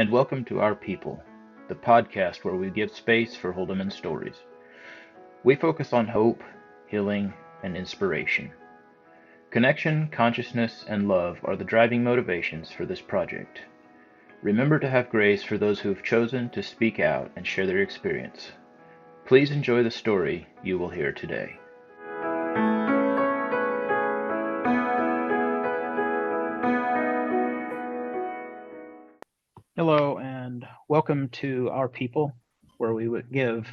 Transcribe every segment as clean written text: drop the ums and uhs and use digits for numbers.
and welcome to Our People, the podcast where we give space for Holdeman Stories. We focus on hope, healing, and inspiration. Connection, consciousness, and love are the driving motivations for this project. Remember to have grace for those who have chosen to speak out and share their experience. Please enjoy the story you will hear today. Hello, and welcome to Our People, where we would give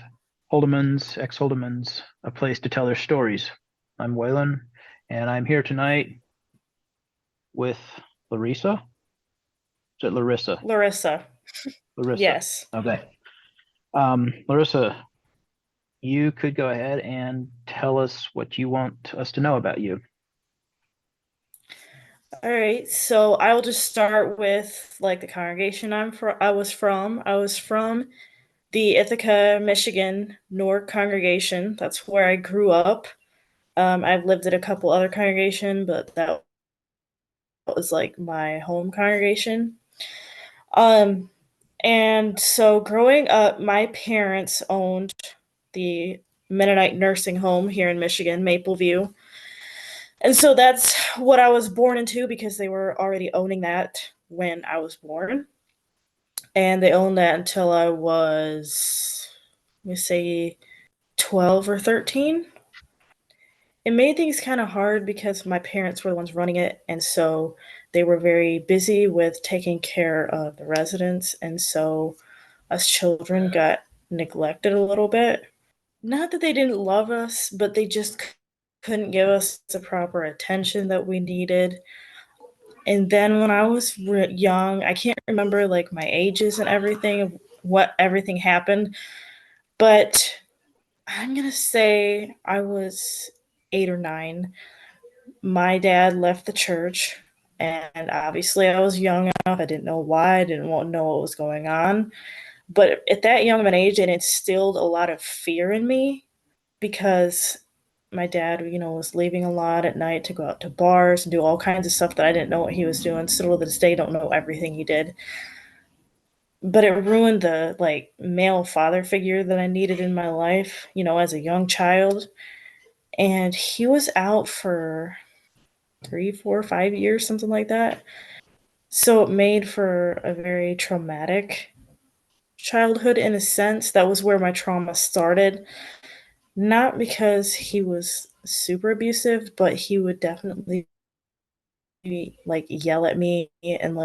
Holdemans, ex-Holdemans, a place to tell their stories. I'm Waylon, and I'm here tonight with Larissa. Is it Larissa? Larissa. Larissa. Yes. Okay. Larissa, you could go ahead and tell us what you want us to know about you. All right. So I will just start with the congregation I was from. I was from the Ithaca, Michigan North congregation. That's where I grew up. I've lived at a couple other congregation, but that was like my home congregation. Um, and so growing up, my parents owned the Mennonite nursing home here in Michigan, Mapleview. And so that's what I was born into because they were already owning that when I was born. And they owned that until I was, let me say, 12 or 13. It made things kind of hard because my parents were the ones running it. And so they were very busy with taking care of the residents. And so us children got neglected a little bit. Not that they didn't love us, but they just couldn't give us the proper attention that we needed. And then when I was young, I can't remember like my ages and everything, what everything happened, but I'm going to say I was 8 or 9. My dad left the church, and obviously I was young enough. I didn't know why, I didn't want to know what was going on. But at that young of an age, it instilled a lot of fear in me because my dad, was leaving a lot at night to go out to bars and do all kinds of stuff that I didn't know what he was doing. Still to this day, don't know everything he did. But it ruined the male father figure that I needed in my life, as a young child. And he was out for 3, 4, 5 years, something like that. So it made for a very traumatic childhood in a sense. That was where my trauma started. Not because he was super abusive, but he would definitely yell at me, and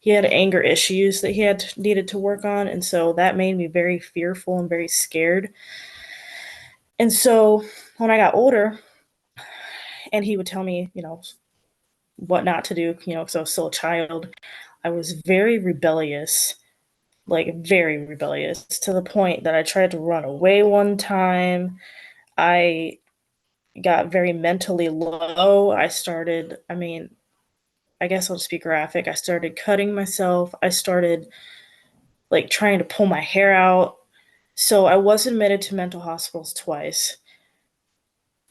he had anger issues that he had needed to work on, and so that made me very fearful and very scared. And so when I got older and he would tell me, what not to do, because I was still a child, I was very rebellious, very rebellious, to the point that I tried to run away one time. I got very mentally low. I guess I'll just be graphic. I started cutting myself. I started trying to pull my hair out. So I was admitted to mental hospitals twice.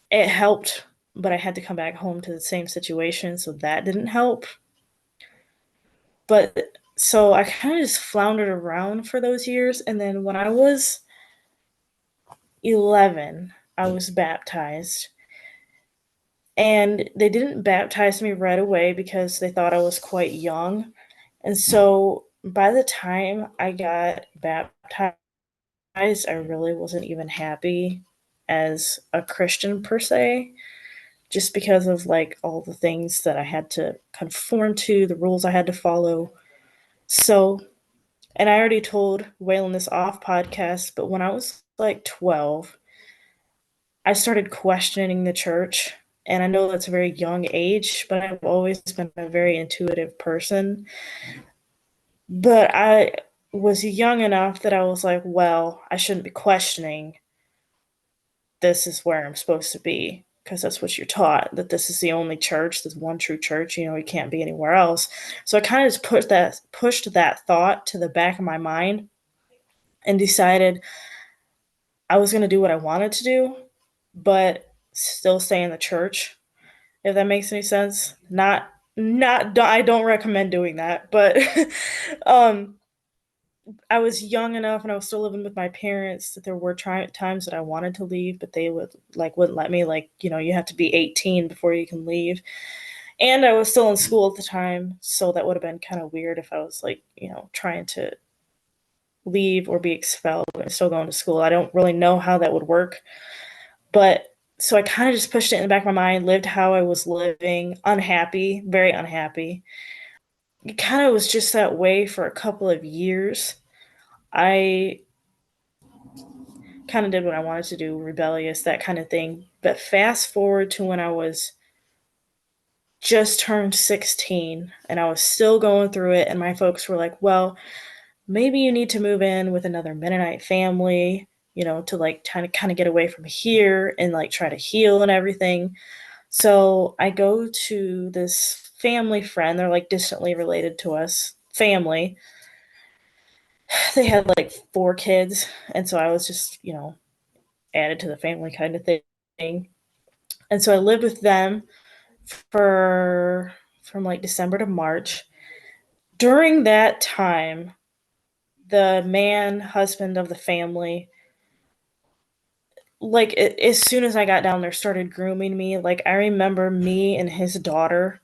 It helped, but I had to come back home to the same situation, so that didn't help. But so I kind of just floundered around for those years, and then when I was 11, I was baptized. And they didn't baptize me right away because they thought I was quite young. And so by the time I got baptized, I really wasn't even happy as a Christian per se, just because of all the things that I had to conform to, the rules I had to follow. So, and I already told Waylon this off podcast, but when I was 12, I started questioning the church. And I know that's a very young age, but I've always been a very intuitive person. But I was young enough that I was like, well, I shouldn't be questioning. This is where I'm supposed to be, because that's what you're taught, that this is the only church, this one true church, you can't be anywhere else. So I kind of just pushed that thought to the back of my mind and decided I was going to do what I wanted to do, but still stay in the church, if that makes any sense. Not I don't recommend doing that, but um I was young enough and I was still living with my parents that there were times that I wanted to leave, but they wouldn't let me. Like, you have to be 18 before you can leave. And I was still in school at the time, so that would have been kind of weird if I was like, trying to leave or be expelled and still going to school. I don't really know how that would work. But so I kind of just pushed it in the back of my mind, lived how I was living, unhappy, very unhappy. It kind of was just that way for a couple of years. I kind of did what I wanted to do, rebellious, that kind of thing. But fast forward to when I was just turned 16 and I was still going through it, and my folks were like, well, maybe you need to move in with another Mennonite family, to like kind of get away from here and like try to heal and everything. So I go to this family friend, they're like distantly related to us, family. They had like 4 kids, and so I was just, added to the family kind of thing. And so I lived with them for from like December to March. During that time, the man, husband of the family, like as soon as I got down there, started grooming me. Like I remember me and his daughter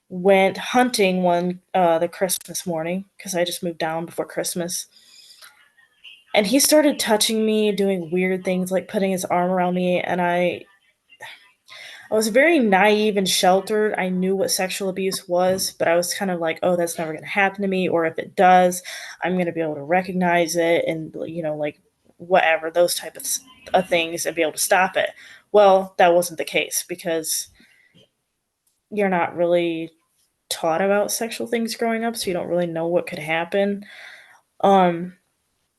went hunting the Christmas morning because I just moved down before Christmas. And he started touching me, doing weird things like putting his arm around me, and I was very naive and sheltered. I knew what sexual abuse was, but I was kind of like, oh, that's never going to happen to me. Or if it does, I'm going to be able to recognize it and, like whatever, those type of things and be able to stop it. Well, that wasn't the case because you're not really taught about sexual things growing up, so you don't really know what could happen. Um,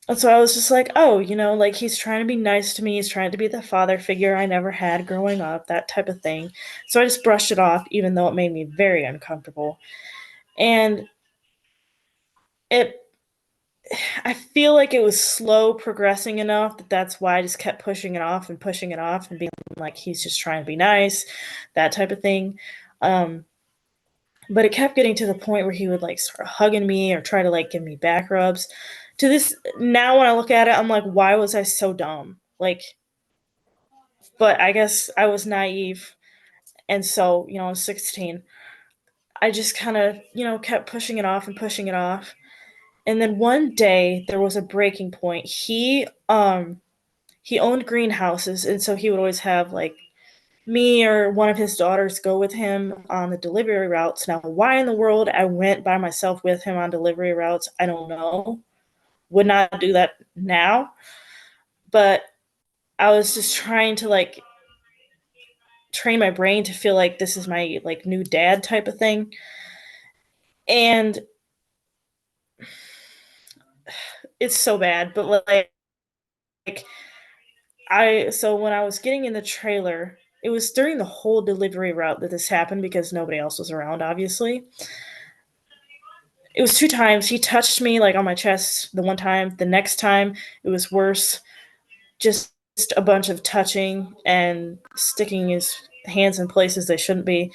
and so I was just like, oh, like he's trying to be nice to me. He's trying to be the father figure I never had growing up, that type of thing. So I just brushed it off, even though it made me very uncomfortable. And it, I feel like it was slow progressing enough that that's why I just kept pushing it off and being like, he's just trying to be nice, that type of thing. Um, but it kept getting to the point where he would like start hugging me or try to like give me back rubs. To this now, when I look at it, I'm like, why was I so dumb? Like, but I guess I was naive. And so, I was 16. I just kind of, kept pushing it off and pushing it off. And then one day there was a breaking point. He owned greenhouses, and so he would always have like me or one of his daughters go with him on the delivery routes. Now, why in the world I went by myself with him on delivery routes, I don't know. Would not do that now. But I was just trying to like train my brain to feel like this is my like new dad type of thing. And it's so bad, but like so when I was getting in the trailer, it was during the whole delivery route that this happened because nobody else was around, obviously. It was 2 times. He touched me like on my chest the one time. The next time it was worse. Just a bunch of touching and sticking his hands in places they shouldn't be.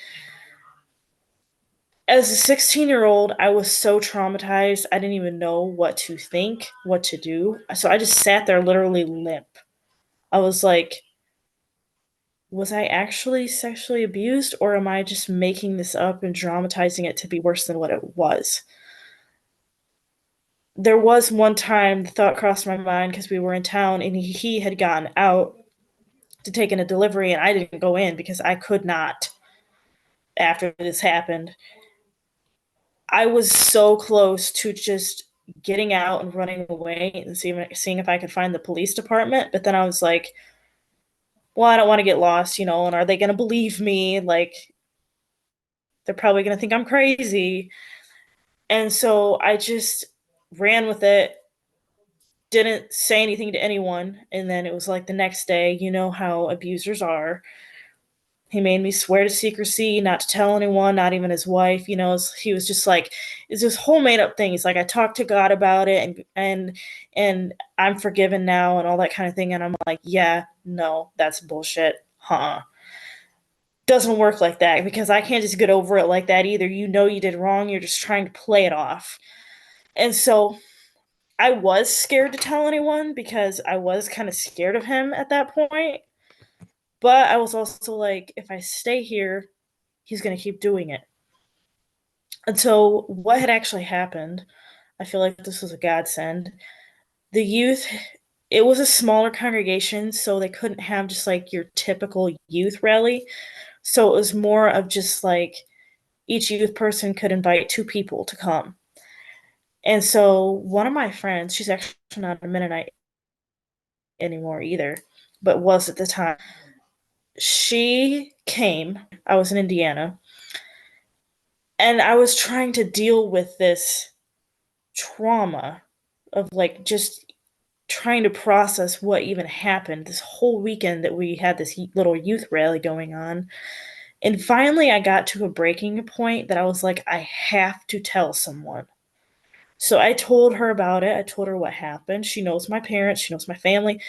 As a 16-year-old, I was so traumatized. I didn't even know what to think, what to do. So I just sat there literally limp. I was like, was I actually sexually abused, or am I just making this up and dramatizing it to be worse than what it was? There was one time the thought crossed my mind because we were in town and he had gotten out to take in a delivery and I didn't go in because I could not after this happened. I was so close to just getting out and running away and seeing if I could find the police department. But then I was like, well, I don't want to get lost, and are they going to believe me? Like, they're probably going to think I'm crazy. And so I just ran with it, didn't say anything to anyone. And then it was like the next day, you know how abusers are. He made me swear to secrecy, not to tell anyone, not even his wife. He was just like, it's this whole made up thing. He's like, I talked to God about it, and I'm forgiven now, and all that kind of thing. And I'm like, yeah, no, that's bullshit, huh? doesn't work like that because I can't just get over it like that either. You know you did wrong, you're just trying to play it off. And so I was scared to tell anyone because I was kind of scared of him at that point. But I was also like, if I stay here, he's going to keep doing it. And so what had actually happened, I feel like this was a godsend. The youth, it was a smaller congregation, so they couldn't have just like your typical youth rally. So it was more of just like each youth person could invite 2 people to come. And so one of my friends, she's actually not a Mennonite anymore either, but was at the time. She came. I was in Indiana, and I was trying to deal with this trauma of like just trying to process what even happened this whole weekend that we had this little youth rally going on. And finally, I got to a breaking point that I was like, I have to tell someone. So I told her about it. I told her what happened. She knows my parents, she knows my family.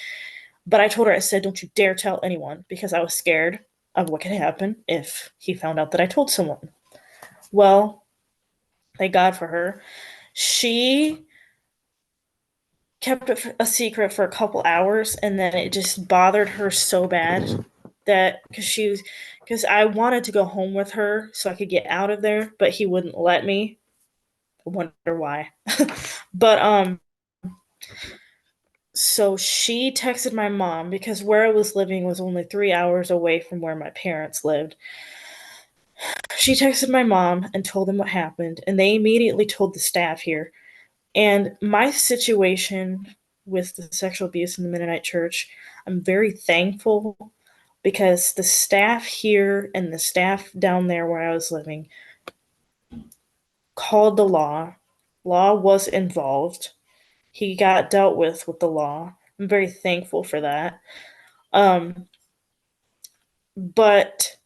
But I told her, I said, don't you dare tell anyone because I was scared of what could happen if he found out that I told someone. Well, thank God for her. She kept it a secret for a couple hours, and then it just bothered her so bad that because I wanted to go home with her so I could get out of there, but he wouldn't let me. I wonder why. But so she texted my mom because where I was living was only 3 hours away from where my parents lived. She texted my mom and told them what happened, and they immediately told the staff here. And my situation with the sexual abuse in the Mennonite church, I'm very thankful because the staff here and the staff down there where I was living called the law. Law was involved. He got dealt with the law. I'm very thankful for that. Um, but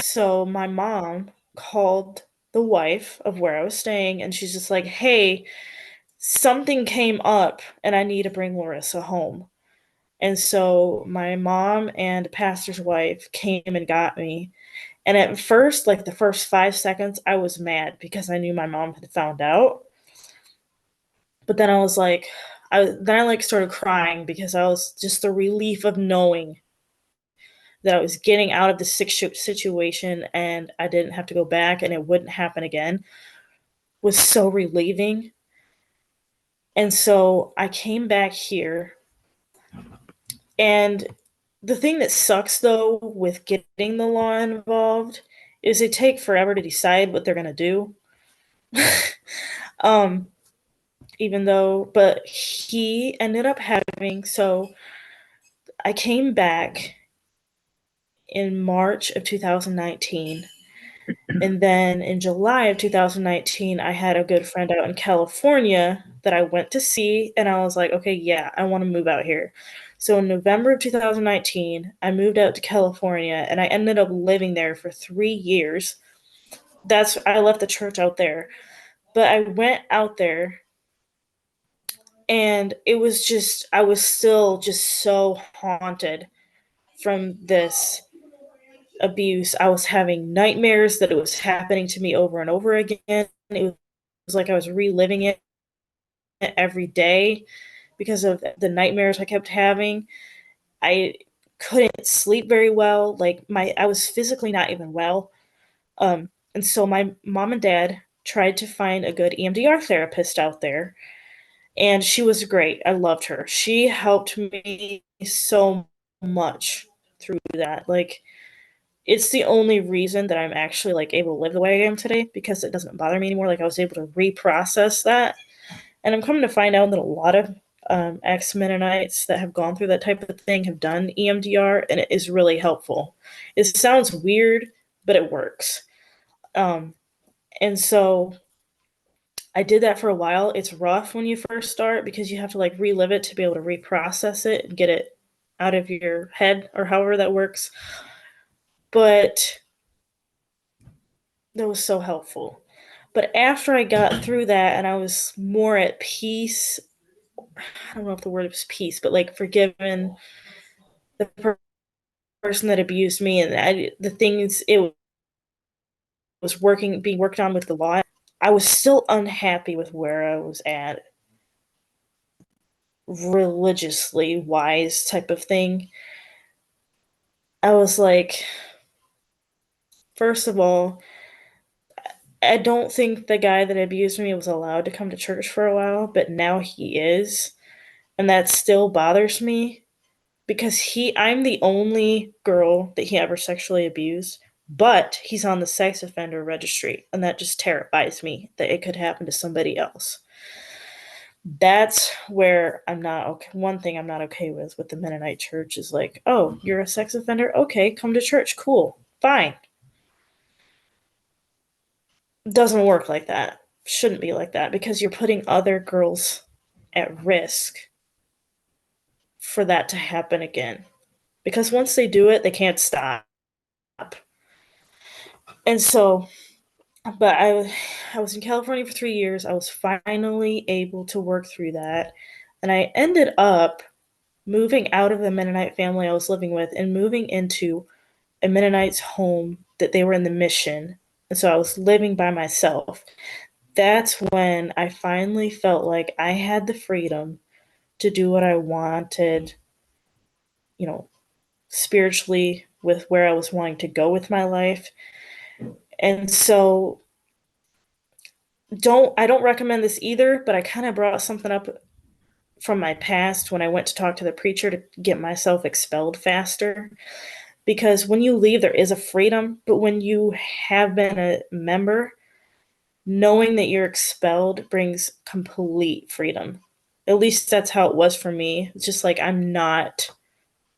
so my mom called the wife of where I was staying, and she's just like, hey, something came up and I need to bring Larissa home. And so my mom and the pastor's wife came and got me. And at first, like the first 5 seconds, I was mad because I knew my mom had found out. But then I was like, then I like started crying because I was just the relief of knowing that I was getting out of the situation and I didn't have to go back and it wouldn't happen again was so relieving. And so I came back here. And the thing that sucks though with getting the law involved is they take forever to decide what they're going to do. um Even though, but he ended up having, so I came back in March of 2019. And then in July of 2019, I had a good friend out in California that I went to see, and I was like, okay, yeah, I want to move out here. So in November of 2019, I moved out to California, and I ended up living there for 3 years. I left the church out there, but I went out there, and it was just, I was still just so haunted from this abuse. I was having nightmares that it was happening to me over and over again. It was like I was reliving it every day because of the nightmares I kept having. I couldn't sleep very well. Like I was physically not even well. And so my mom and dad tried to find a good EMDR therapist out there, and she was great. I loved her. She helped me so much through that. Like it's the only reason that I'm actually like able to live the way I am today because it doesn't bother me anymore. Like I was able to reprocess that, and I'm coming to find out that a lot of ex Mennonites that have gone through that type of thing have done EMDR, and it is really helpful. It sounds weird, but it works. Um, and so I did that for a while. It's rough when you first start because you have to like relive it to be able to reprocess it and get it out of your head or however that works. But that was so helpful. But after I got through that and I was more at peace, I don't know if the word was peace, but like forgiven the person that abused me, and the things it was being worked on with the law, I was still unhappy with where I was at, religiously wise type of thing. I was like, first of all, I don't think the guy that abused me was allowed to come to church for a while, but now he is. And that still bothers me because I'm the only girl that he ever sexually abused, but he's on the sex offender registry, and that just terrifies me that it could happen to somebody else. That's where I'm not okay. One thing I'm not okay with the Mennonite church is like, oh, you're a sex offender? Okay, come to church. Cool. Fine. Doesn't work like that. Shouldn't be like that because you're putting other girls at risk for that to happen again. Because once they do it, they can't stop. And so, but I was in California for 3 years. I was finally able to work through that. And I ended up moving out of the Mennonite family I was living with and moving into a Mennonite's home that they were in the mission. And so I was living by myself. That's when I finally felt like I had the freedom to do what I wanted, you know, spiritually with where I was wanting to go with my life. And so I don't recommend this either, but I kind of brought something up from my past when I went to talk to the preacher to get myself expelled faster. Because when you leave, there is a freedom, but when you have been a member, knowing that you're expelled brings complete freedom. At least that's how it was for me. It's just like I'm not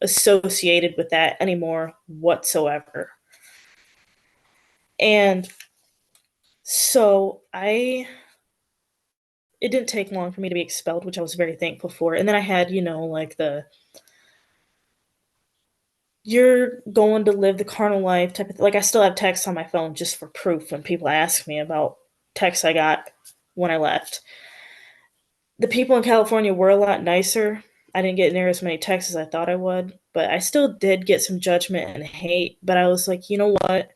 associated with that anymore whatsoever. And so it didn't take long for me to be expelled, which I was very thankful for. And then I had, like you're going to live the carnal life type of like I still have texts on my phone just for proof when people ask me about texts I got when I left. The people in California were a lot nicer. I didn't get near as many texts as I thought I would, but I still did get some judgment and hate. But I was like, you know what?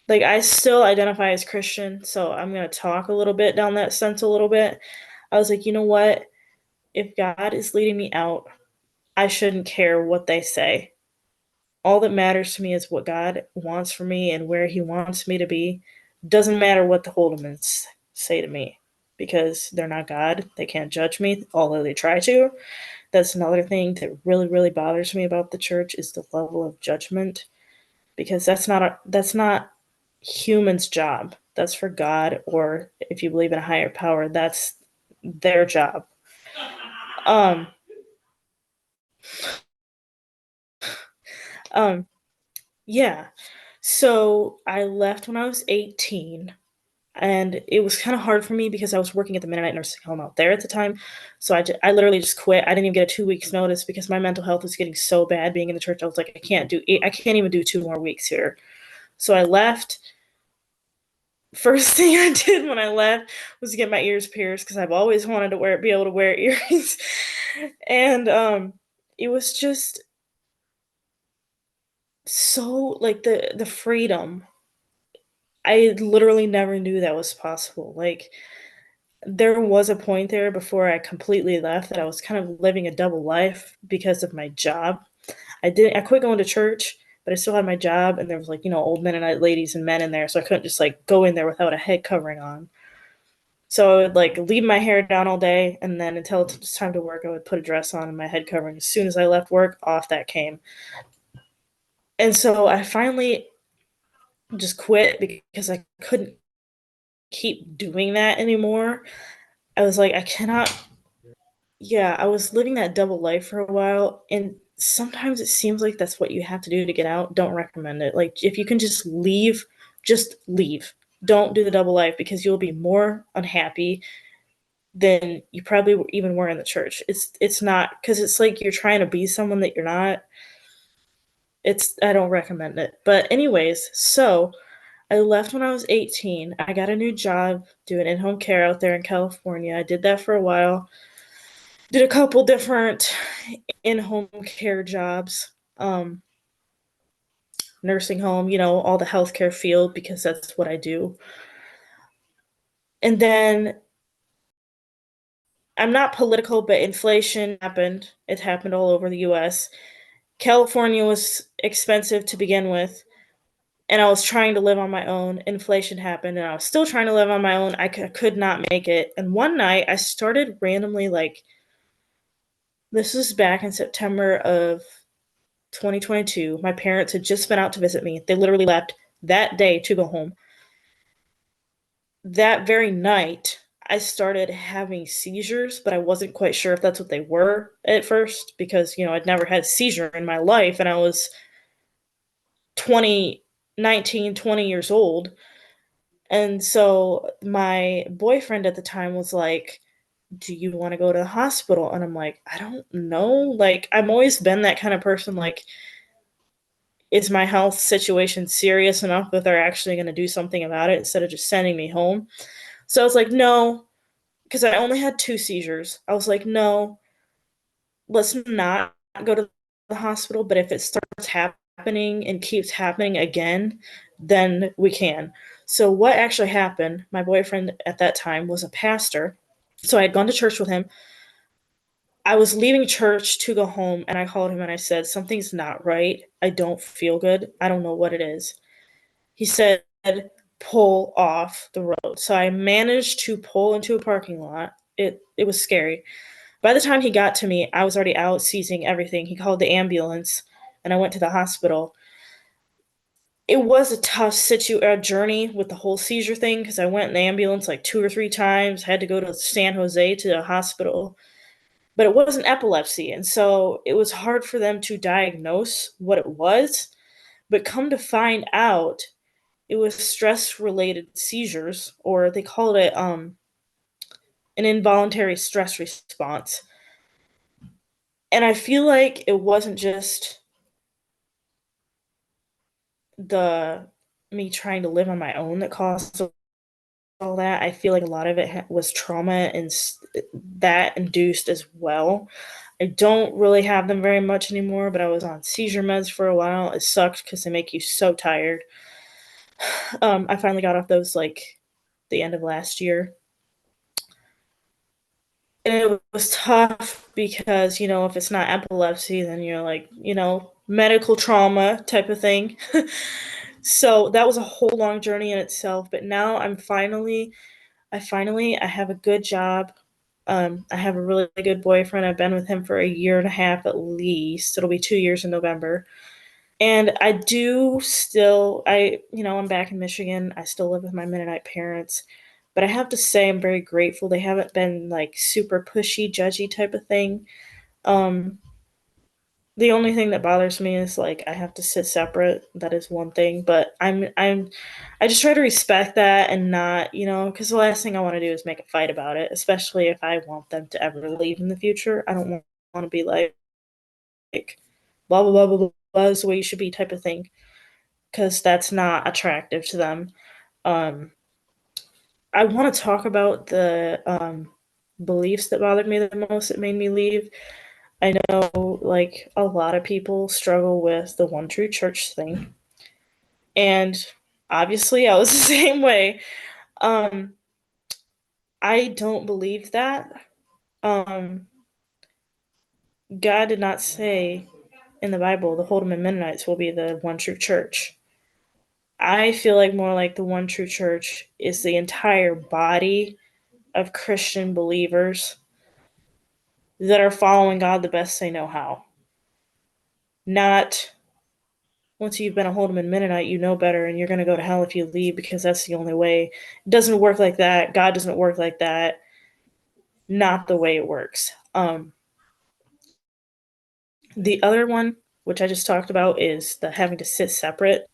Like, I still identify as Christian, so I'm going to talk a little bit down that sense a little bit. I was like, you know what? If God is leading me out, I shouldn't care what they say. All that matters to me is what God wants for me and where He wants me to be. Doesn't matter what the Holdemans say to me because they're not God. They can't judge me, although they try to. That's another thing that really, really bothers me about the church is the level of judgment because that's not human's job. That's for God, or if you believe in a higher power, that's their job. Um, um, yeah. So I left when I was 18, and it was kind of hard for me because I was working at the Mennonite nursing home out there at the time. So I literally just quit. I didn't even get a 2 weeks notice because my mental health was getting so bad being in the church. I was like, I can't even do 2 more weeks here. So I left. First thing I did when I left was get my ears pierced because I've always wanted to be able to wear earrings. And it was just so like the freedom. I literally never knew that was possible. Like there was a point there before I completely left that I was kind of living a double life because of my job. I quit going to church, but I still had my job, and there was like, old Mennonite ladies and men in there, so I couldn't just like go in there without a head covering on. So I would like leave my hair down all day, and then until it's time to work, I would put a dress on and my head covering. As soon as I left work, off that came. And so I finally just quit because I couldn't keep doing that anymore. I was like, I cannot. Yeah, I was living that double life for a while, and sometimes it seems like that's what you have to do to get out. Don't recommend it. Like, if you can just leave. Don't do the double life because you'll be more unhappy than you probably even were in the church. It's not because it's like you're trying to be someone that you're not. I don't recommend it. But anyways, so I left when I was 18. I got a new job doing in-home care out there in California. I did that for a while. Did a couple different in-home care jobs. nursing home, all the healthcare field, because that's what I do. And then I'm not political, but inflation happened. It happened all over the US. California was expensive to begin with, and I was trying to live on my own. Inflation happened, and I was still trying to live on my own. I could not make it. And one night I started randomly, like, this was back in September of 2022. My parents had just been out to visit me. They literally left that day to go home. That very night, I started having seizures, but I wasn't quite sure if that's what they were at first because, I'd never had a seizure in my life and I was 20 years old. And so my boyfriend at the time was like, do you want to go to the hospital? And I'm like, I don't know. Like, I've always been that kind of person. Like, is my health situation serious enough that they're actually going to do something about it instead of just sending me home? So I was like, no, because I only had 2 seizures. I was like, no, let's not go to the hospital. But if it starts happening and keeps happening again, then we can. So what actually happened, my boyfriend at that time was a pastor. So I had gone to church with him. I was leaving church to go home and I called him and I said, something's not right. I don't feel good. I don't know what it is. He said, pull off the road. So I managed to pull into a parking lot. It was scary. By the time he got to me, I was already out seizing everything. He called the ambulance and I went to the hospital. It was a tough journey with the whole seizure thing because I went in the ambulance like 2 or 3 times, had to go to San Jose to the hospital, but it wasn't epilepsy. And so it was hard for them to diagnose what it was. But come to find out, it was stress-related seizures, or they called it an involuntary stress response. And I feel like it wasn't just the me trying to live on my own that caused all that. I feel like a lot of it was trauma and that induced as well. I don't really have them very much anymore, but I was on seizure meds for a while. It sucked because they make you so tired. I finally got off those like the end of last year. And it was tough because, if it's not epilepsy, then you're like, medical trauma type of thing. So that was a whole long journey in itself. But now I have a good job. I have a really good boyfriend. I've been with him for a year and a half at least. It'll be 2 years in November. And I'm back in Michigan. I still live with my Mennonite parents. But I have to say, I'm very grateful. They haven't been like super pushy, judgy type of thing. Um, the only thing that bothers me is like I have to sit separate. That is one thing, but I just try to respect that and not, because the last thing I want to do is make a fight about it, especially if I want them to ever leave in the future. I don't want to be like blah blah blah blah blah, blah is the way you should be type of thing, because that's not attractive to them. Um, I want to talk about the beliefs that bothered me the most that made me leave. I know, like, a lot of people struggle with the one true church thing. And obviously, I was the same way. Um, I don't believe that. Um, God did not say in the Bible the Holdeman Mennonites will be the one true church. I feel like more like the one true church is the entire body of Christian believers that are following God the best they know how. Not once you've been a Holdeman Mennonite, you know better and you're going to go to hell if you leave because that's the only way. It doesn't work like that. God doesn't work like that. Not the way it works. The other one, which I just talked about, is the having to sit separate.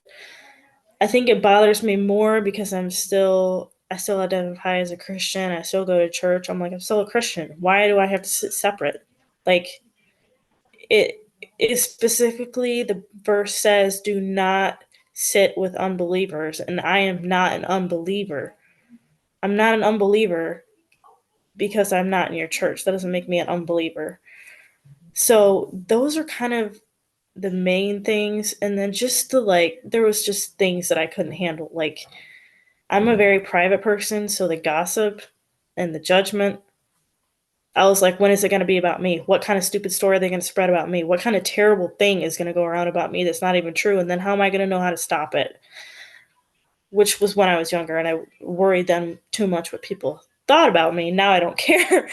I think it bothers me more because I still identify as a Christian. I still go to church. I'm like, I'm still a Christian. Why do I have to sit separate? Like, it is specifically, the verse says, do not sit with unbelievers. And I am not an unbeliever. I'm not an unbeliever because I'm not in your church. That doesn't make me an unbeliever. So those are kind of the main things. And then just the like, there was just things that I couldn't handle. Like, I'm a very private person, so the gossip and the judgment, I was like, when is it going to be about me? What kind of stupid story are they going to spread about me? What kind of terrible thing is going to go around about me that's not even true? And then how am I going to know how to stop it? Which was when I was younger, and I worried then too much what people thought about me. Now I don't care.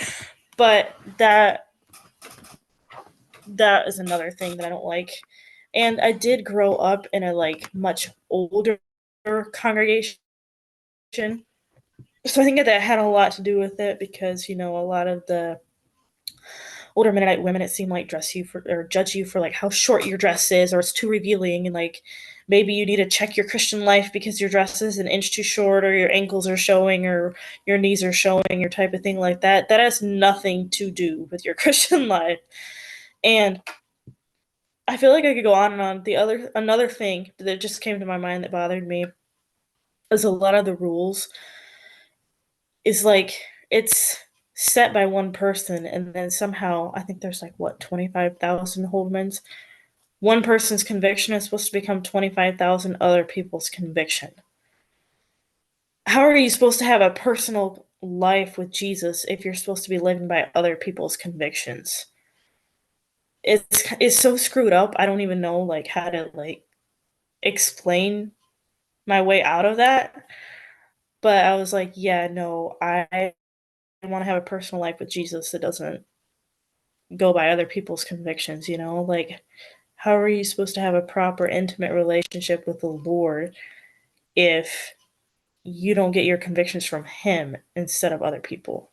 But that is another thing that I don't like. And I did grow up in a like much older congregation. So I think that had a lot to do with it because, a lot of the older Mennonite women, it seemed like dress you for or judge you for like how short your dress is, or it's too revealing, and like maybe you need to check your Christian life because your dress is an inch too short, or your ankles are showing, or your knees are showing, or type of thing like that. That has nothing to do with your Christian life. And I feel like I could go on and on. Another thing that just came to my mind that bothered me is a lot of the rules is like it's set by one person, and then somehow I think there's like what 25,000 Holdmans. One person's conviction is supposed to become 25,000 other people's conviction. How are you supposed to have a personal life with Jesus if you're supposed to be living by other people's convictions? It's so screwed up. I don't even know like how to like explain my way out of that. But I was like, yeah, no, I want to have a personal life with Jesus that doesn't go by other people's convictions, Like, how are you supposed to have a proper, intimate relationship with the Lord if you don't get your convictions from Him instead of other people?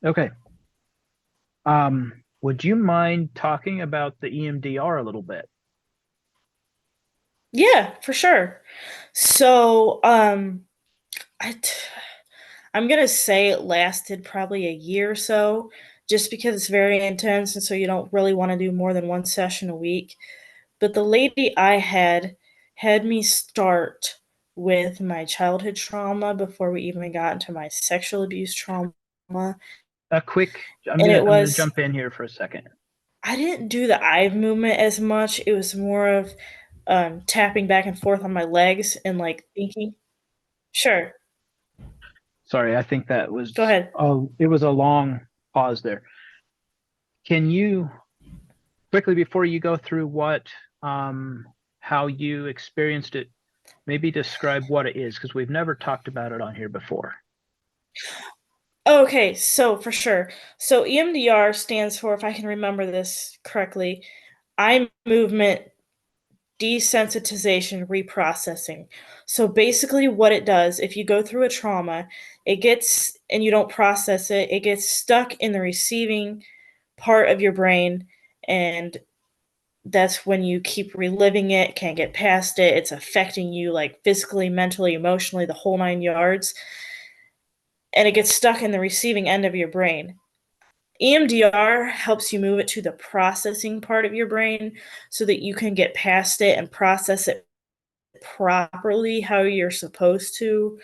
Okay. Would you mind talking about the EMDR a little bit? Yeah, for sure. So, I, I'm gonna say it lasted probably a year or so, just because it's very intense, and so you don't really want to do more than one session a week. But the lady I had me start with my childhood trauma before we even got into my sexual abuse trauma. A quick, And it I'm gonna was, jump in here for a second. I didn't do the eye movement as much. It was more of tapping back and forth on my legs and like thinking. Sure, Sorry, I think that go was ahead. it was a long pause there. Can you quickly before you go through how you experienced it, maybe describe what it is because we've never talked about it on here before. Okay, so for sure. So EMDR stands for, if I can remember this correctly, eye movement desensitization reprocessing. So basically, what it does, if you go through a trauma, it gets, and you don't process it, it gets stuck in the receiving part of your brain. And that's when you keep reliving it, can't get past it. It's affecting you like physically, mentally, emotionally, the whole nine yards. And it gets stuck in the receiving end of your brain. EMDR helps you move it to the processing part of your brain so that you can get past it and process it properly how you're supposed to,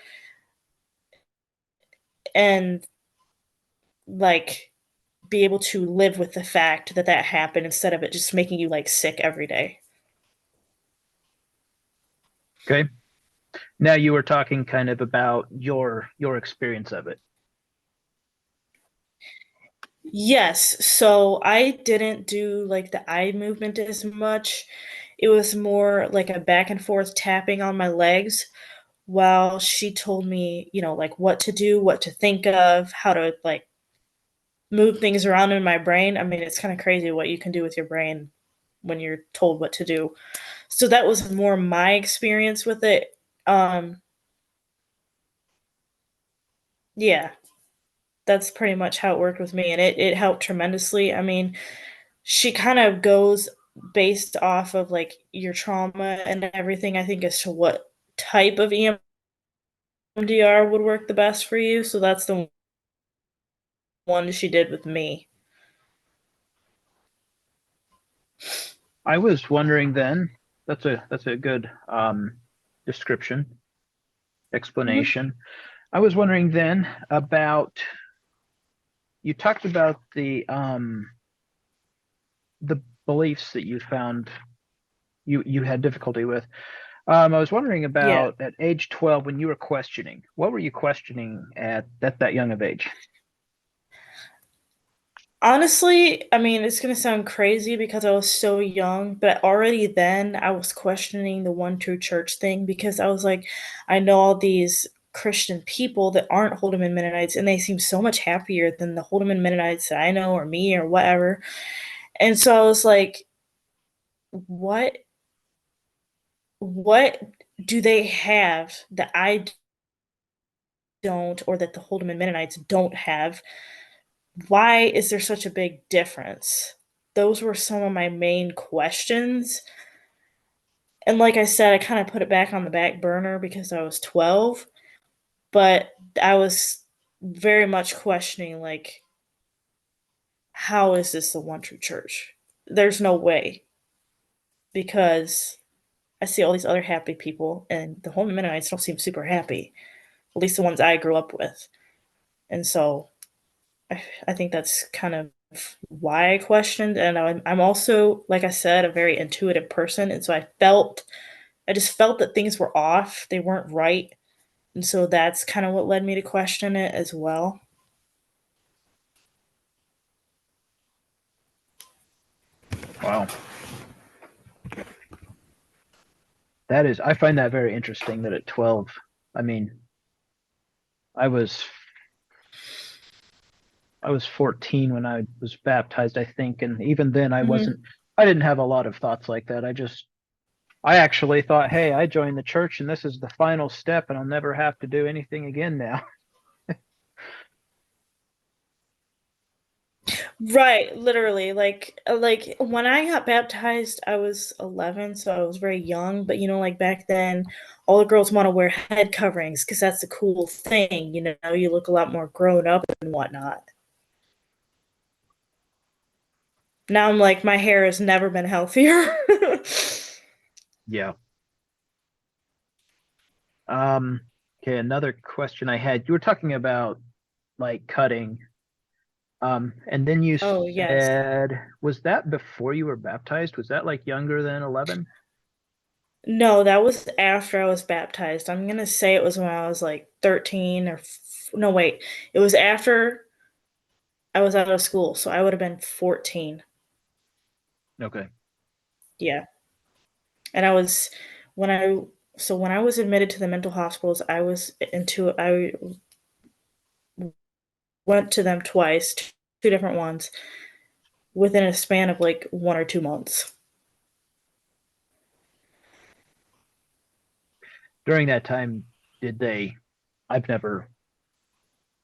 and like be able to live with the fact that that happened instead of it just making you like sick every day. Okay. Now you were talking kind of about your experience of it. Yes, so I didn't do like the eye movement as much. It was more like a back and forth tapping on my legs while she told me, like what to do, what to think of, how to like move things around in my brain. I mean, it's kind of crazy what you can do with your brain when you're told what to do. So that was more my experience with it. Um, yeah, that's pretty much how it worked with me, and it helped tremendously. I mean, she kind of goes based off of like your trauma and everything, I think, as to what type of EMDR would work the best for you. So that's the one she did with me. I was wondering then, that's a good description, Mm-hmm. explanation. I was wondering then about you talked about the the beliefs that you found you had difficulty with. I was wondering Yeah. about at age 12 when you were questioning. What were you questioning at that young of age? Honestly, I mean, it's gonna sound crazy because I was so young, but already then I was questioning the one true church thing because I was like, I know all these Christian people that aren't Holdeman Mennonites, and they seem so much happier than the Holdeman Mennonites that I know or me or whatever. And so I was like, what what do they have that I don't or that the Holdeman Mennonites don't have? Why is there such a big difference? Those were some of my main questions. And like I said, I kind of put it back on the back burner because I was 12, but I was very much questioning, like, how is this the one true church? There's no way because I see all these other happy people, and the Holman Mennonites don't seem super happy, at least the ones I grew up with. And so I think that's kind of why I questioned. And I'm also, like I said, a very intuitive person. And so I just felt that things were off, they weren't right. And so that's kind of what led me to question it as well. Wow. That is, I find that very interesting that at 12, I mean, I was I was 14 when I was baptized, I think, and even then Hmm. I didn't have a lot of thoughts like that. I actually thought, hey, I joined the church and this is the final step and I'll never have to do anything again now. Right, literally. Like when I got baptized, I was 11, so I was very young. But like back then, all the girls want to wear head coverings because that's a cool thing. You look a lot more grown up and whatnot. Now I'm like, my hair has never been healthier. Yeah. Um, okay, another question I had. You were talking about like cutting. And then you Oh, yes. said, was that before you were baptized? Was that like younger than 11? No, that was after I was baptized. I'm gonna say it was when I was like 13 no, wait. It was after I was out of school, so I would have been 14. Okay. Yeah. And I was when I so when I was admitted to the mental hospitals, I went to them twice, two different ones within a span of like 1 or 2 months. During that time, did they, I've never,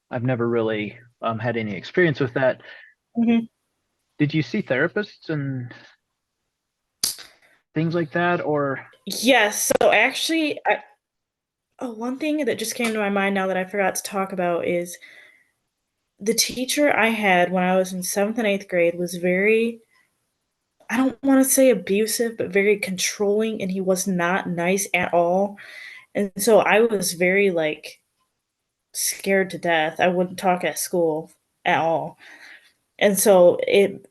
I've never really had any experience with that. Mhm. Did you see therapists and things like that, or Yes. So actually, one thing that just came to my mind now that I forgot to talk about is the teacher I had when I was in seventh and eighth grade was very, I don't want to say abusive, but very controlling, and he was not nice at all. And so I was very like scared to death. I wouldn't talk at school at all. And so it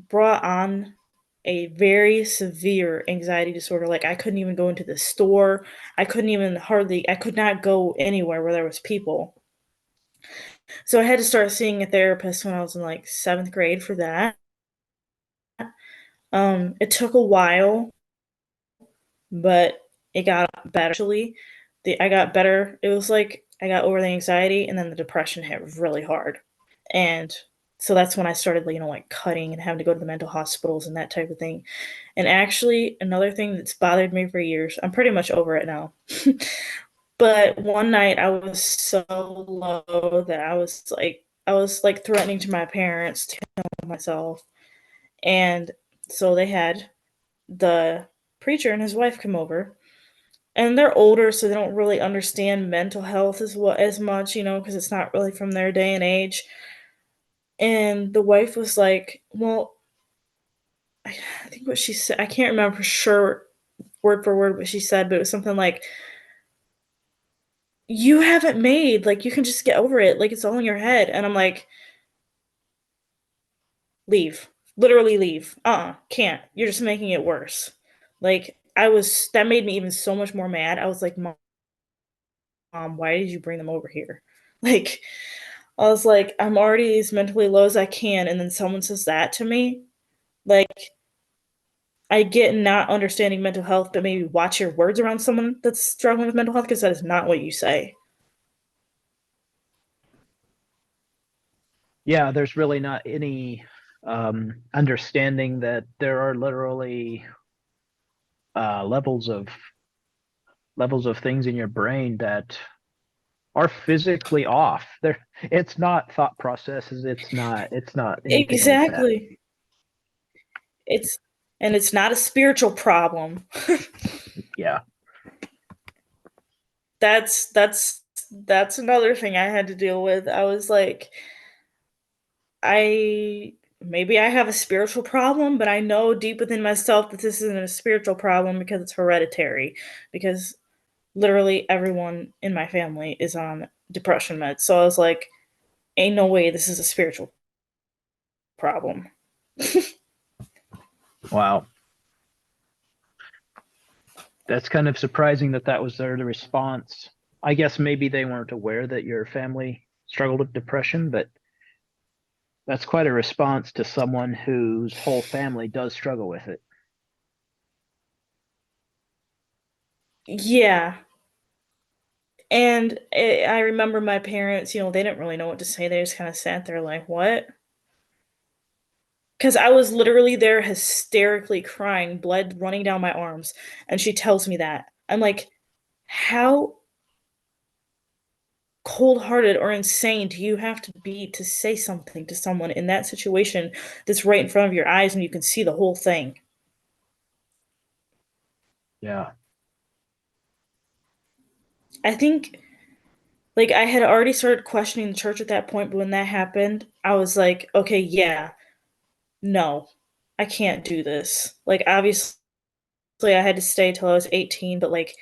brought on a very severe anxiety disorder. Like I couldn't even go into the store. I could not go anywhere where there was people. So I had to start seeing a therapist when I was in like seventh grade for that. It took a while, but it got better. Actually, I got better. It was like I got over the anxiety, and then the depression hit really hard. And so that's when I started, like cutting and having to go to the mental hospitals and that type of thing. And actually, another thing that's bothered me for years, I'm pretty much over it now. But one night I was so low that I was like threatening to my parents to kill myself. And so they had the preacher and his wife come over. And they're older, so they don't really understand mental health as much, because it's not really from their day and age. And the wife was like, "Well, I think what she said, I can't remember for sure word for word what she said, but it was something like, you haven't made, like, you can just get over it. Like, it's all in your head." And I'm like, leave. Literally leave. Can't. You're just making it worse. Like, that made me even so much more mad. I was like, Mom, why did you bring them over here? Like, I was like, I'm already as mentally low as I can, and then someone says that to me. Like, I get not understanding mental health, but maybe watch your words around someone that's struggling with mental health, because that is not what you say. Yeah, there's really not any understanding that there are literally levels of things in your brain that are physically off. It's not thought processes. It's not anything like that. Exactly. It's not a spiritual problem. Yeah. That's another thing I had to deal with. I was like, maybe I have a spiritual problem, but I know deep within myself that this isn't a spiritual problem because it's hereditary. Because literally everyone in my family is on depression meds. So I was like, ain't no way this is a spiritual problem. Wow. That's kind of surprising that was the response. I guess maybe they weren't aware that your family struggled with depression, but that's quite a response to someone whose whole family does struggle with it. Yeah. And I remember my parents, they didn't really know what to say. They just kind of sat there like, what? Because I was literally there hysterically crying, blood running down my arms. And she tells me that. I'm like, how cold-hearted or insane do you have to be to say something to someone in that situation that's right in front of your eyes and you can see the whole thing? Yeah. I think, like, I had already started questioning the church at that point, but when that happened, I was like, okay, yeah, no, I can't do this. Like, obviously, I had to stay till I was 18, but, like,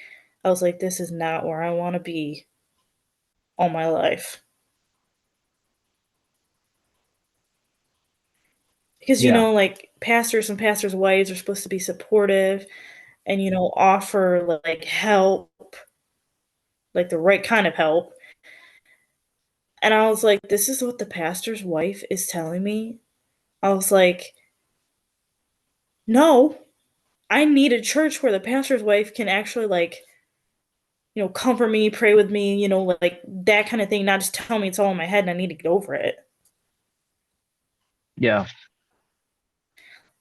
I was like, this is not where I want to be all my life. Because, Yeah. like, pastors and pastors' wives are supposed to be supportive and, offer, like, help, like, the right kind of help. And I was like, this is what the pastor's wife is telling me? I was like, no, I need a church where the pastor's wife can actually, like, comfort me, pray with me, like that kind of thing, not just tell me it's all in my head and I need to get over it. Yeah.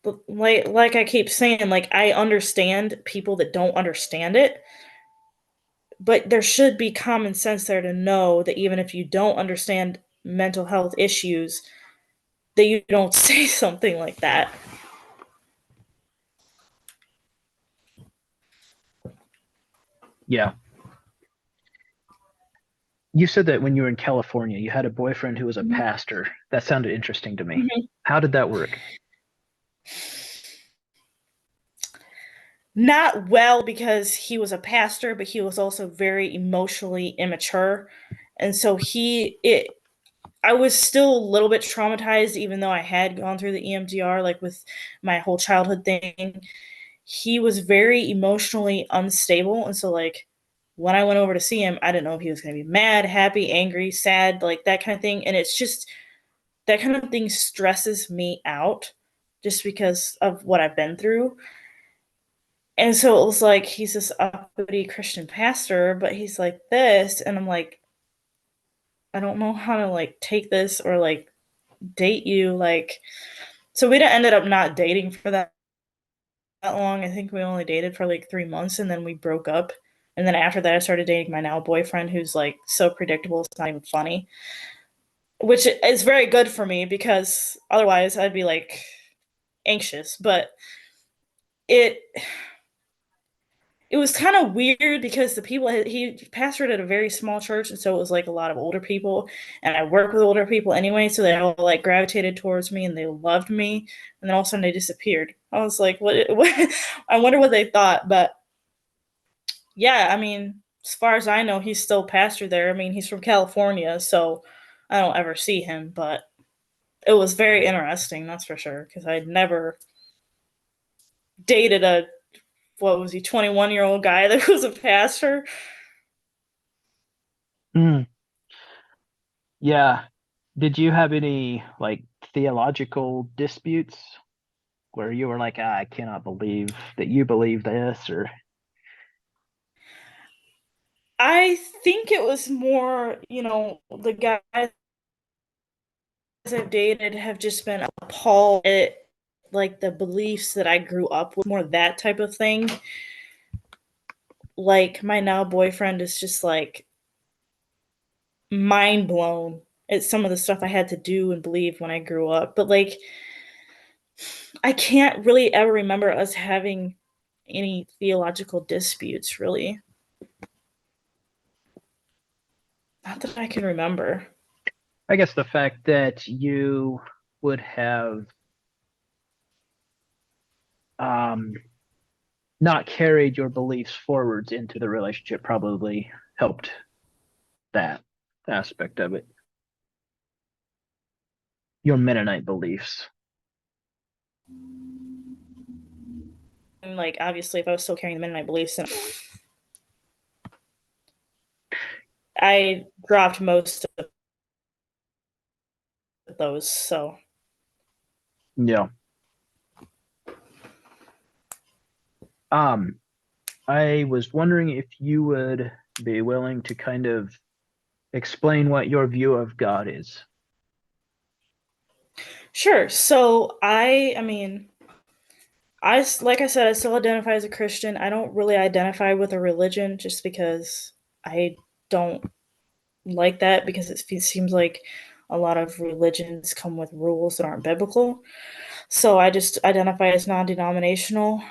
But like I keep saying, like, I understand people that don't understand it, but there should be common sense there to know that even if you don't understand mental health issues, that you don't say something like that. Yeah. You said that when you were in California, you had a boyfriend who was a pastor. That sounded interesting to me. Mm-hmm. How did that work? Not well, because he was a pastor, but he was also very emotionally immature. And so I was still a little bit traumatized, even though I had gone through the EMDR, like with my whole childhood thing. He was very emotionally unstable. And so, like, when I went over to see him, I didn't know if he was going to be mad, happy, angry, sad, like that kind of thing. And it's just that kind of thing stresses me out just because of what I've been through. And so it was like, he's this uppity Christian pastor, but he's like this. And I'm like, I don't know how to, like, take this or, like, date you. Like, so we ended up not dating for that long. I think we only dated for like 3 months and then we broke up. And then after that, I started dating my now boyfriend, who's like so predictable, it's not even funny. Which is very good for me because otherwise I'd be like anxious. But it it was kind of weird because the people he pastored at a very small church, and so it was like a lot of older people, and I work with older people anyway, so they all like gravitated towards me and they loved me, and then all of a sudden they disappeared. I was like, what? I wonder what they thought. But yeah, I mean, as far as I know, he's still pastor there. I mean, he's from California, so I don't ever see him, but it was very interesting, that's for sure, because I'd never dated a, what was he, 21-year-old guy that was a pastor. Mm. Yeah. Did you have any like theological disputes where you were like, I cannot believe that you believe this, or I think it was more, the guys I've dated have just been appalled at like the beliefs that I grew up with, more that type of thing. Like my now boyfriend is just like mind blown at some of the stuff I had to do and believe when I grew up. But like I can't really ever remember us having any theological disputes, really. Not that I can remember. I guess the fact that you would have um, not carried your beliefs forwards into the relationship probably helped that aspect of it. Your Mennonite beliefs. And like obviously if I was still carrying the Mennonite beliefs, then I dropped most of those, so Yeah. I was wondering if you would be willing to kind of explain what your view of God is. sure. So I mean, like I said, I still identify as a Christian. I don't really identify with a religion just because I don't like that, because it seems like a lot of religions come with rules that aren't biblical. So I just identify as non-denominational.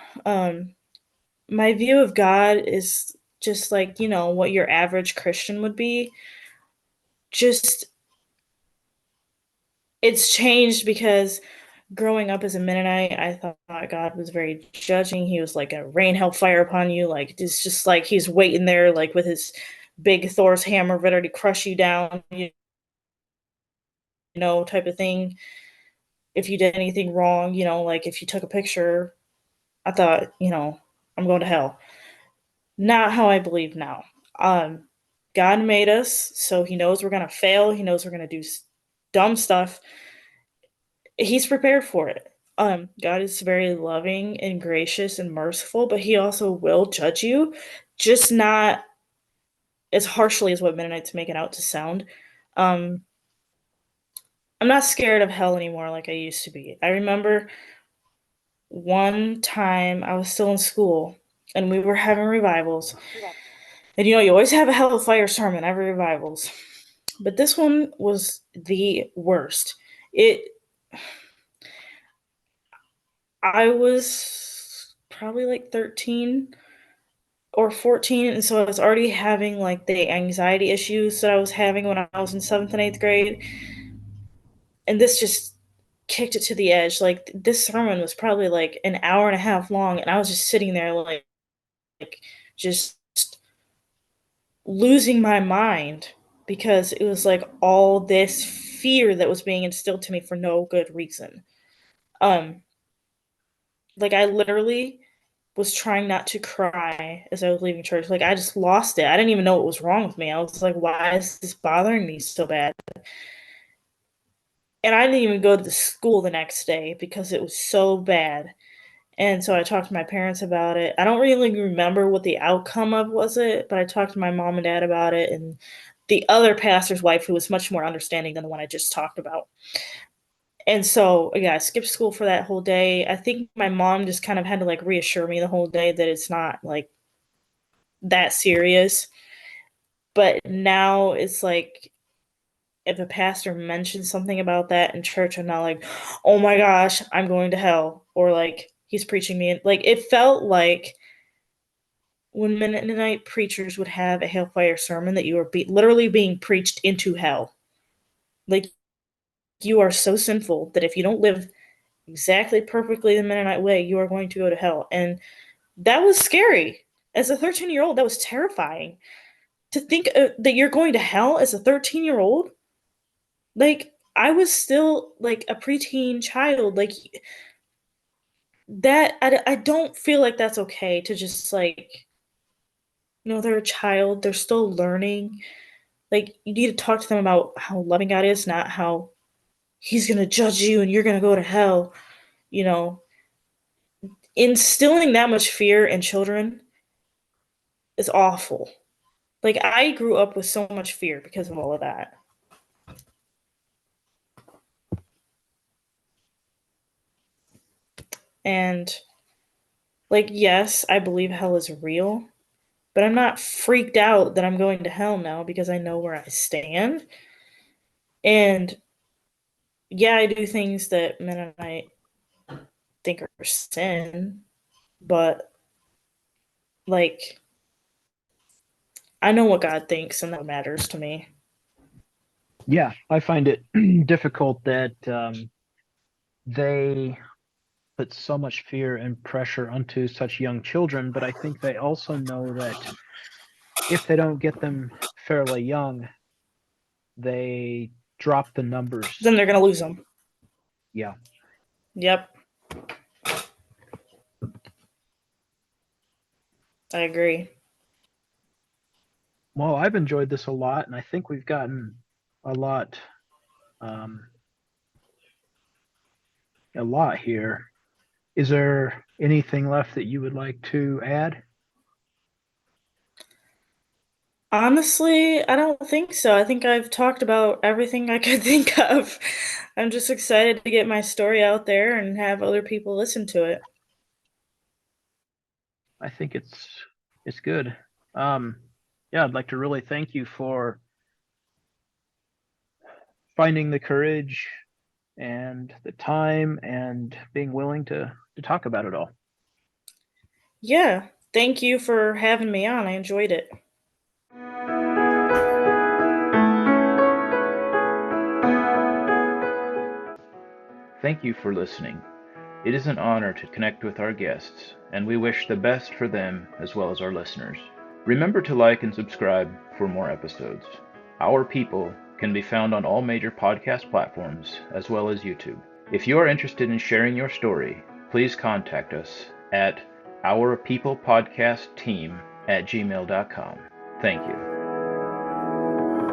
My view of God is just like, what your average Christian would be. Just it's changed because growing up as a Mennonite, I thought God was very judging. He was like a rain hell fire upon you. Like it's just like he's waiting there, like with his big Thor's hammer, ready to crush you down, type of thing. If you did anything wrong, like if you took a picture, I thought, I'm going to hell. Not how I believe now. Um, God made us, so He knows we're gonna fail. He knows we're gonna do dumb stuff. He's prepared for it. God is very loving and gracious and merciful, but He also will judge you, just not as harshly as what Mennonites make it out to sound. Um, I'm not scared of hell anymore like I used to be. I remember one time I was still in school and we were having revivals. And you always have a hellfire sermon every revivals. But this one was the worst. I was probably like 13 or 14, and so I was already having like the anxiety issues that I was having when I was in 7th and 8th grade. And this just kicked it to the edge. Like this sermon was probably like an hour and a half long, and I was just sitting there like just losing my mind because it was like all this fear that was being instilled to me for no good reason. Um, like I literally was trying not to cry as I was leaving church. Like I just lost it. I didn't even know what was wrong with me. I was like, why is this bothering me so bad? And I didn't even go to the school the next day because it was so bad. And so I talked to my parents about it. I don't really remember what the outcome of was it, but I talked to my mom and dad about it, and the other pastor's wife, who was much more understanding than the one I just talked about. And so, yeah, I skipped school for that whole day. I think my mom just kind of had to like reassure me the whole day that it's not like that serious. But now it's like if a pastor mentions something about that in church, I'm not like, oh my gosh, I'm going to hell, or like he's preaching me. Like it felt like when Mennonite preachers would have a hellfire sermon that you were literally being preached into hell. Like you are so sinful that if you don't live exactly perfectly the Mennonite way, you are going to go to hell. And that was scary. As a 13-year-old, that was terrifying. To think that you're going to hell as a 13-year-old, like I was still like a preteen child. Like that, I don't feel like that's okay to just like, they're a child, they're still learning. Like, you need to talk to them about how loving God is, not how he's gonna judge you and you're gonna go to hell. You know, instilling that much fear in children is awful. Like, I grew up with so much fear because of all of that. And, like, yes, I believe hell is real, but I'm not freaked out that I'm going to hell now because I know where I stand. And yeah, I do things that Mennonite think are sin, but like, I know what God thinks, and that matters to me. Yeah, I find it difficult that they put so much fear and pressure onto such young children, but I think they also know that if they don't get them fairly young, they drop the numbers. Then they're gonna lose them. Yeah. Yep. I agree. Well, I've enjoyed this a lot, and I think we've gotten a lot, um, a lot here. Is there anything left that you would like to add? Honestly, I don't think so. I think I've talked about everything I could think of. I'm just excited to get my story out there and have other people listen to it. I think it's good. Yeah, I'd like to really thank you for finding the courage and the time and being willing to talk about it all. Yeah. Thank you for having me on. I enjoyed it. Thank you for listening. It is an honor to connect with our guests, and we wish the best for them as well as our listeners. Remember to like and subscribe for more episodes. Our People can be found on all major podcast platforms as well as YouTube. If you are interested in sharing your story, please contact us at ourpeoplepodcastteam@gmail.com. Thank you.